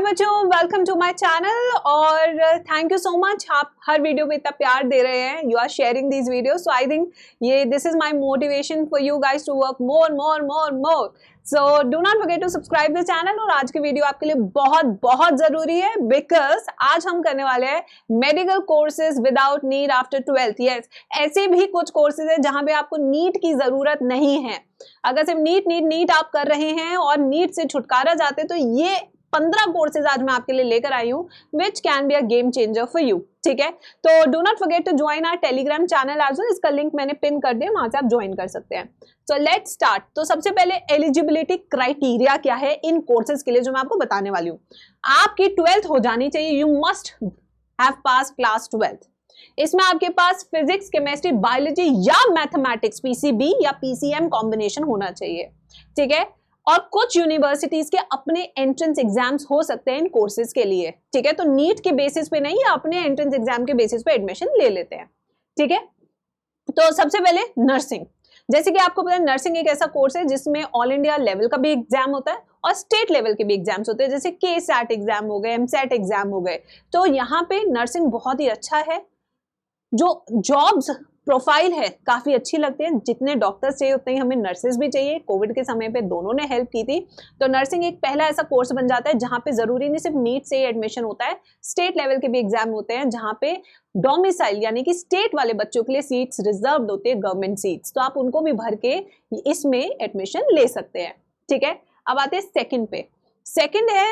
बच्चों, welcome to my channel और thank you so much. आप हर वीडियो में इतना प्यार दे रहे हैं, you are sharing these video, so I think ये this is my motivation for you guys to work more more more more. So do not forget to subscribe the channel. और आज की वीडियो आपके लिए बहुत बहुत जरूरी है बिकॉज आज हम करने वाले हैं medical courses without NEET after 12th। Yes, ऐसे भी कुछ कोर्सेज है जहां पे आपको नीट की जरूरत नहीं है। अगर सिर्फ नीट आप कर रहे हैं और नीट से छुटकारा चाहते हैं तो ये 15 कोर्सेज आज मैं आपके लिए लेकर आई हूँ which can be a game changer for you. ठीक है, तो do not forget to join our Telegram channel as well. इसका लिंक मैंने पिन कर दिया, वहां से आप ज्वाइन कर सकते हैं। So let's start. तो सबसे पहले एलिजिबिलिटी क्राइटेरिया क्या है इन कोर्सेज के लिए जो मैं आपको बताने वाली हूँ। आपकी 12th हो जानी चाहिए, you must have pass class 12th। इसमें आपके पास फिजिक्स, केमिस्ट्री, बायोलॉजी या मैथमेटिक्स पीसीबी या पीसीएम कॉम्बिनेशन होना चाहिए। ठीक है, और कुछ यूनिवर्सिटीज के अपने एंट्रेंस एग्जाम्स हो सकते हैं इन कोर्सेज के लिए। ठीक है, तो नीट के बेसिस पे नहीं, अपने एंट्रेंस एग्जाम के बेसिस पे एडमिशन ले लेते हैं। ठीक है, तो सबसे पहले नर्सिंग। जैसे कि आपको पता है नर्सिंग एक ऐसा कोर्स है जिसमें ऑल इंडिया लेवल का भी एग्जाम होता है और स्टेट लेवल के भी एग्जाम्स होते हैं, जैसे के सैट एग्जाम हो गए, एमसैट एग्जाम हो गए। तो यहाँ पे नर्सिंग बहुत ही अच्छा है। जो जॉब्स प्रोफाइल है काफी अच्छी लगती है। जितने डॉक्टर्स चाहिए उतने ही हमें नर्सेज भी चाहिए। कोविड के समय पे दोनों ने हेल्प की थी। तो नर्सिंग एक पहला ऐसा कोर्स बन जाता है जहां पे जरूरी नहीं सिर्फ नीट से ही एडमिशन होता है, स्टेट लेवल के भी एग्जाम होते हैं जहां पे डोमिसाइल यानी कि स्टेट वाले बच्चों के लिए सीट्स रिजर्व होती है, गवर्नमेंट सीट्स। तो आप उनको भी भर के इसमें एडमिशन ले सकते हैं। ठीक है, अब आते हैं सेकेंड पे। सेकंड है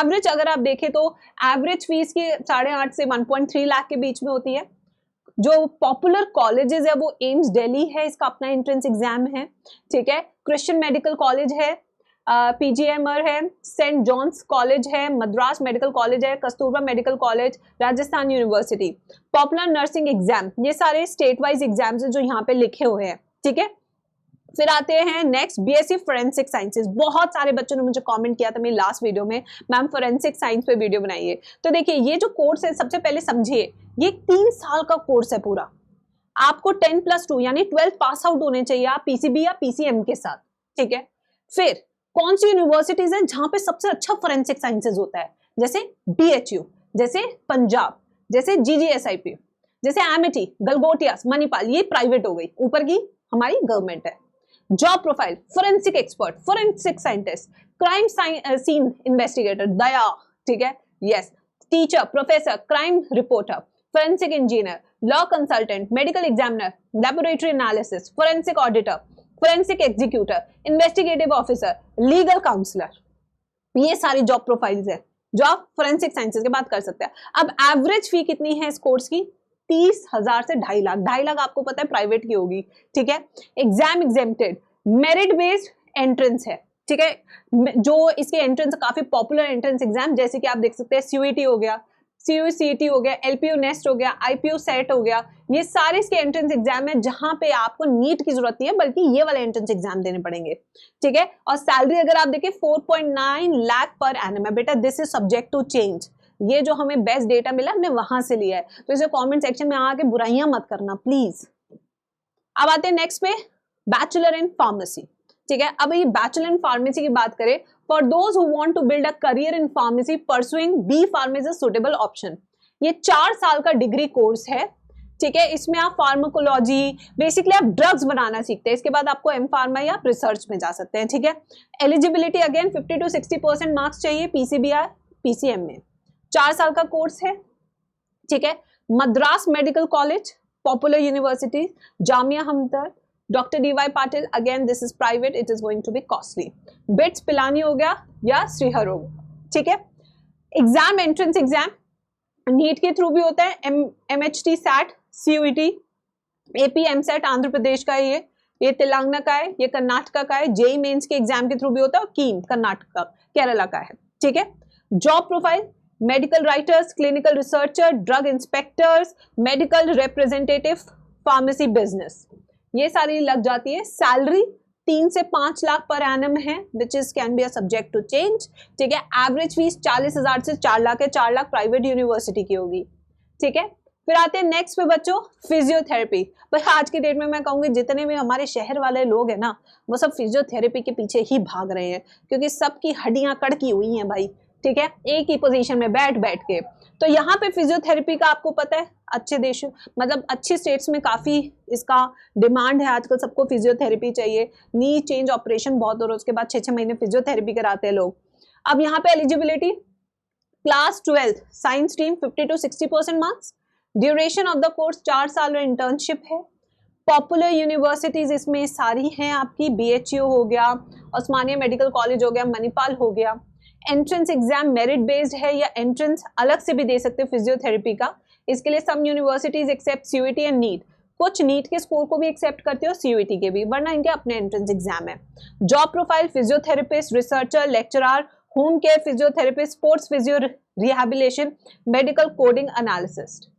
एवरेज। अगर आप देखें तो एवरेज फीस की 8.5 से 1.3 लाख के बीच में होती है। जो पॉपुलर कॉलेजेस है वो एम्स दिल्ली है, इसका अपना एंट्रेंस एग्जाम है। ठीक है, क्रिश्चियन मेडिकल कॉलेज है, पीजीएमआर है, सेंट जॉन्स कॉलेज है, मद्रास मेडिकल कॉलेज है, Kasturba medical college, Rajasthan university, popular nursing exam. ये सारे स्टेट वाइज एग्जाम्स है जो यहाँ पे लिखे हुए हैं। ठीक है, फिर आते हैं नेक्स्ट बीएससी फोरेंसिक साइंसेज। बहुत सारे बच्चों ने मुझे कमेंट किया था मेरी लास्ट वीडियो में, मैम फोरेंसिक साइंस पे वीडियो बनाइए। तो देखिए ये जो कोर्स है सबसे पहले समझिए, ये 3 साल का कोर्स है पूरा। आपको 10+2 यानी 12th पास आउट होने चाहिए आप पीसीबी या पीसीएम के साथ। ठीक है, फिर कौन सी यूनिवर्सिटीज है जहां पे सबसे अच्छा फोरेंसिक साइंसेज होता है, जैसे बीएचयू, जैसे पंजाब, जैसे जीजीएसआईपी, जैसे एमिटी, गलगोटिया, मणिपाल। ये प्राइवेट हो गई, ऊपर की हमारी गवर्नमेंट है। Job profile forensic expert, forensic scientist, crime scene investigator दया। ठीक है, yes, teacher, professor, crime reporter, forensic engineer, law consultant, medical examiner, laboratory analysis, forensic auditor, forensic executor, investigative officer, legal counsellor. ये सारी job profiles है जो आप forensic sciences के बाद कर सकते हैं। अब एवरेज फी कितनी है इस कोर्स की? 30,000 से 2.5 लाख। 2.5 लाख आपको पता है प्राइवेट की होगी। ठीक है, exam exempted, merit based entrance है। ठीक है, जो इसके एंट्रेंस काफी पॉपुलर एंट्रेंस एग्जाम, जैसे कि आप देख सकते हैं सीयूईटी हो गया, सीयूसीईटी हो गया, एलपीयू नेस्ट हो गया, आईपीयू सेट हो गया। ये सारे इसके एंट्रेंस एग्जाम है जहां पे आपको नीट की जरूरत नहीं है बल्कि ये वाले एंट्रेंस एग्जाम देने पड़ेंगे। ठीक है, और सैलरी अगर आप देखें 4.9 लाख पर एनम है। बेटा this is subject to change. ये जो हमें बेस्ट डेटा मिला हमने वहां से लिया है, तो इसे कमेंट सेक्शन में आके बुराइयां मत करना प्लीज। अब आते हैं नेक्स्ट पे, बैचलर इन फार्मेसी। ठीक है, अब ये बैचलर इन फार्मेसी की बात करें, for those who want to build a career in pharmacy pursuing B pharm is a suitable option. ये 4 साल का डिग्री कोर्स है। ठीक है, इसमें आप फार्माकोलॉजी, बेसिकली आप ड्रग्स बनाना सीखते हैं। इसके बाद आपको एम फार्मा या रिसर्च में जा सकते हैं। ठीक है, एलिजिबिलिटी अगेन 50 to 60% मार्क्स चाहिए पीसीबी या पीसीएम में। 4 साल का कोर्स है। ठीक है, Madras medical college, popular university, Jamia Hamdard, doctor DY Patil. Again this is private, it is going to be costly. BITS Pilani हो गया या श्रीहर हो गया। ठीक है, एग्जाम एंट्रेंस एग्जाम नीट के थ्रू भी होता है, MHT CET, CUET, AP EAMCET Andhra Pradesh का है, ये तेलंगाना का है, ये कर्नाटका का है, जेई मेंस के एग्जाम के थ्रू भी होता है, और कीम कर्नाटका केरला का है। ठीक है, job profile medical writers, clinical researcher, drug inspectors, medical representative, pharmacy business, ये सारी लग जाती है। सैलरी 3 से 5 लाख पर एनम है, which is can be a subject to change. ठीक है, एवरेज फीस 40,000 से 4 लाख है। 4 लाख प्राइवेट यूनिवर्सिटी की होगी। ठीक है, फिर आते हैं नेक्स्ट पे बच्चों, फिजियोथेरेपी। भाई आज की डेट में मैं कहूंगी जितने भी हमारे शहर वाले लोग हैं ना, वो सब फिजियोथेरेपी के पीछे ही भाग रहे हैं, क्योंकि सबकी हड्डियां कड़की हुई हैं भाई। ठीक है, एक ही पोजीशन में बैठ बैठ के। तो यहाँ पे फिजियोथेरेपी का आपको पता है अच्छे देश मतलब अच्छे स्टेट्स में काफी इसका डिमांड है आजकल, सबको फिजियोथेरेपी चाहिए। नी चेंज ऑपरेशन बहुत हो रहा है, उसके बाद 6-6 महीने फिजियोथेरेपी कराते हैं लोग। अब यहाँ पे eligibility class 12 science stream 50 to 60% marks, duration of the course 4 साल और इंटर्नशिप है। पॉपुलर यूनिवर्सिटीज इसमें सारी हैं आपकी, BHU हो गया, उस्मानिया मेडिकल कॉलेज हो गया, मणिपाल हो गया। एंट्रेंस एग्जाम मेरिट बेस्ड है या एंट्रेंस अलग से भी दे सकते हो फिजियोथेरेपी का। इसके लिए some universities accept CUET and NEET, कुछ नीट के स्कोर को भी एक्सेप्ट करते हो, CUET के भी, वरना इनके अपने एंट्रेंस एग्जाम है। Job profile physiotherapist, researcher, lecturer, home care physiotherapist, sports physio rehabilitation, medical coding analyst.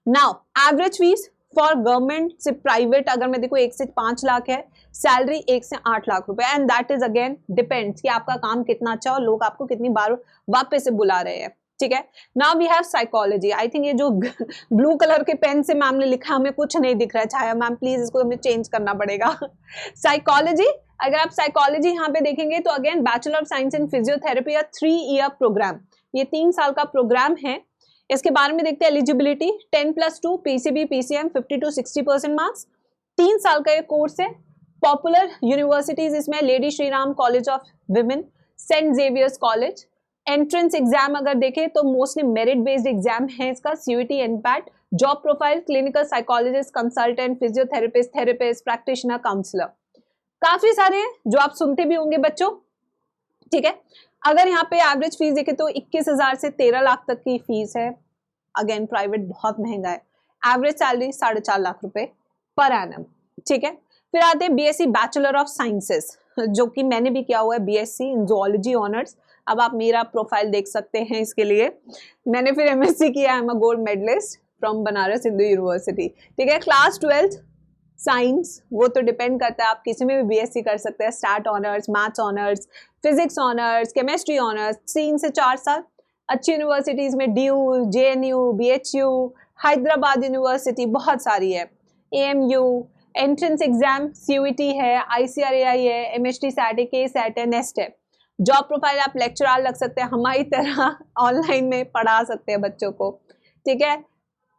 Now average fees for government से प्राइवेट अगर मैं देखो 1 से 5 लाख है, सैलरी 1 से 8 लाख रुपए, and that is again depends कि आपका काम कितना अच्छा और लोग आपको कितनी बार वापस से बुला रहे हैं, ठीक है। Now we have psychology. I think ये जो ब्लू कलर के पेन से मैम ने लिखा हमें कुछ नहीं दिख रहा है, छाया मैम प्लीज इसको हमें चेंज करना पड़ेगा। साइकोलॉजी, अगर आप साइकोलॉजी यहाँ पे देखेंगे तो again bachelor of science in physiotherapy या 3 ईयर प्रोग्राम, ये 3 साल का प्रोग्राम है। इसके बारे में देखते हैं eligibility 10+2 PCB PCM 50 to 60% marks, 3 साल का ये कोर्स है। पॉपुलर यूनिवर्सिटीज इसमें Lady Shriram College of Women, Saint Xavier's College. Entrance exam अगर देखें तो मोस्टली मेरिट बेस्ड एग्जाम है इसका, CUET NPAT. Job profile clinical psychologist, consultant, physiotherapist, therapist, practitioner, counsellor, काफी सारे हैं जो आप सुनते भी होंगे बच्चों, ठीक है। अगर यहाँ पे एवरेज फीस देखे तो 21,000 से 13 लाख तक की फीस है। अगेन प्राइवेट बहुत महंगा है। एवरेज सैलरी 4.5 लाख रुपए पर एनम, ठीक है। फिर आते हैं BSc बैचलर ऑफ साइंसेस, जो कि मैंने भी किया हुआ है, BSc इन जूलॉजी ऑनर्स। अब आप मेरा प्रोफाइल देख सकते हैं इसके लिए, मैंने फिर MSc किया, I am a gold medalist from Banaras Hindu University, ठीक है। क्लास 12 साइंस, वो तो डिपेंड करता है, आप किसी में भी BSc कर सकते हैं, stat honours, maths honours, physics honours, chemistry honours, 3 से 4 साल। अच्छी यूनिवर्सिटीज में DU, JNU, BHU, Hyderabad university बहुत सारी है, AMU। एंट्रेंस एग्जाम CUET है, ICRAI है, MHT SAT है, KSAT है, नेस्ट है। जॉब प्रोफाइल आप लेक्चरर लग सकते हैं, हमारी तरह ऑनलाइन में पढ़ा सकते हैं बच्चों को, ठीक है।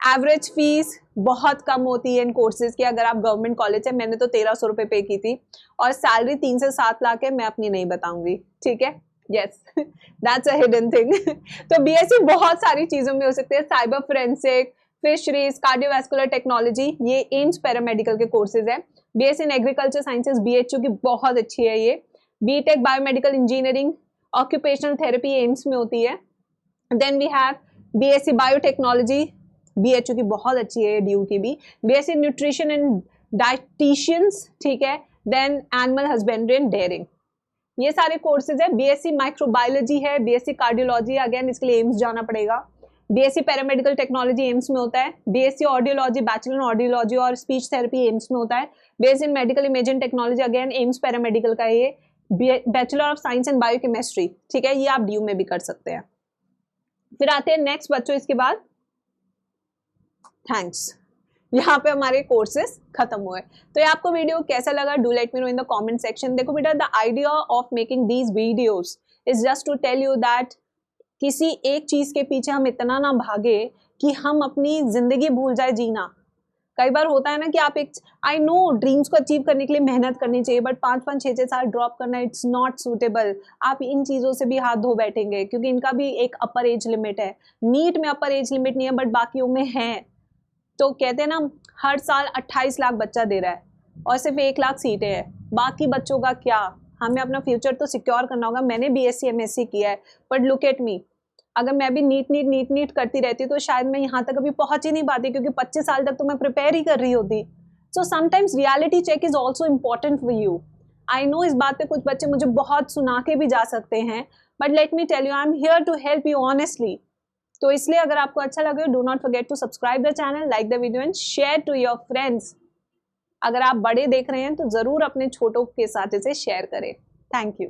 एवरेज फीस बहुत कम होती है इन कोर्सेज की। अगर आप गवर्नमेंट कॉलेज है, मैंने तो 1300 रुपए पे की थी, और सैलरी 3 से 7 लाख है, मैं अपनी नहीं बताऊंगी, ठीक है। Yes, that's a hidden thing. तो BSc बहुत सारी चीजों में हो सकते हैं, cyber forensic, fisheries, cardiovascular technology, ये एम्स पैरामेडिकल के कोर्सेज है। BSc in agriculture sciences BHU की बहुत अच्छी है ये। BTech biomedical engineering, occupational therapy AIIMS में होती है। Then we have BSc biotechnology, BHU की बहुत अच्छी है, DU की भी। BSc न्यूट्रिशन एंड डाइटिशियंस, ठीक है। Then animal husbandry and dairying, ये सारे कोर्सेज है। BSc माइक्रोबायोलॉजी है, BSc कार्डियोलॉजी, अगेन इसके लिए एम्स जाना पड़ेगा। BSc पैरामेडिकल टेक्नोलॉजी एम्स में होता है। BSc ऑडियोलॉजी, बैचलर ऑडियोलॉजी और स्पीच थेरेपी एम्स में होता है। BSc इन medical imaging technology, again AIIMS paramedical का है ये। Bachelor of science in biochemistry, ठीक है, ये आप DU में भी कर सकते हैं। फिर आते हैं नेक्स्ट बच्चों, इसके बाद थैंक्स, यहाँ पे हमारे कोर्सेज खत्म हुए। तो ये आपको वीडियो कैसा लगा, do let me know in the comment section. देखो बेटा, the idea of making these videos is just to tell you that किसी एक चीज के पीछे हम इतना ना भागे कि हम अपनी जिंदगी भूल जाए जीना। कई बार होता है ना कि आप एक, आई नो ड्रीम्स को अचीव करने के लिए मेहनत करनी चाहिए, बट 5-5, 6-6 साल ड्रॉप करना इट्स नॉट सूटेबल। आप इन चीजों से भी हाथ धो बैठेंगे, क्योंकि इनका भी एक अपर एज लिमिट है। नीट में अपर एज लिमिट नहीं है, बट बाकियों में है। तो कहते हैं ना, हर साल 28 लाख बच्चा दे रहा है और सिर्फ 1 लाख सीटें हैं, बाकी बच्चों का क्या। हमें अपना फ्यूचर तो सिक्योर करना होगा। मैंने BSc MSc किया है, बट लुक एट मी, अगर मैं भी नीट करती रहती तो शायद मैं यहाँ तक अभी पहुंच ही नहीं पाती, क्योंकि 25 साल तक तो मैं प्रिपेयर ही कर रही होती। So sometimes reality check is also important for you. I know इस बात पे कुछ बच्चे मुझे बहुत सुना के भी जा सकते हैं, but let me tell you, I am here to help you honestly. तो इसलिए अगर आपको अच्छा लगे, do not forget to subscribe the channel, like the video and share to your friends. अगर आप बड़े देख रहे हैं तो जरूर अपने छोटों के साथ इसे शेयर करें। Thank you.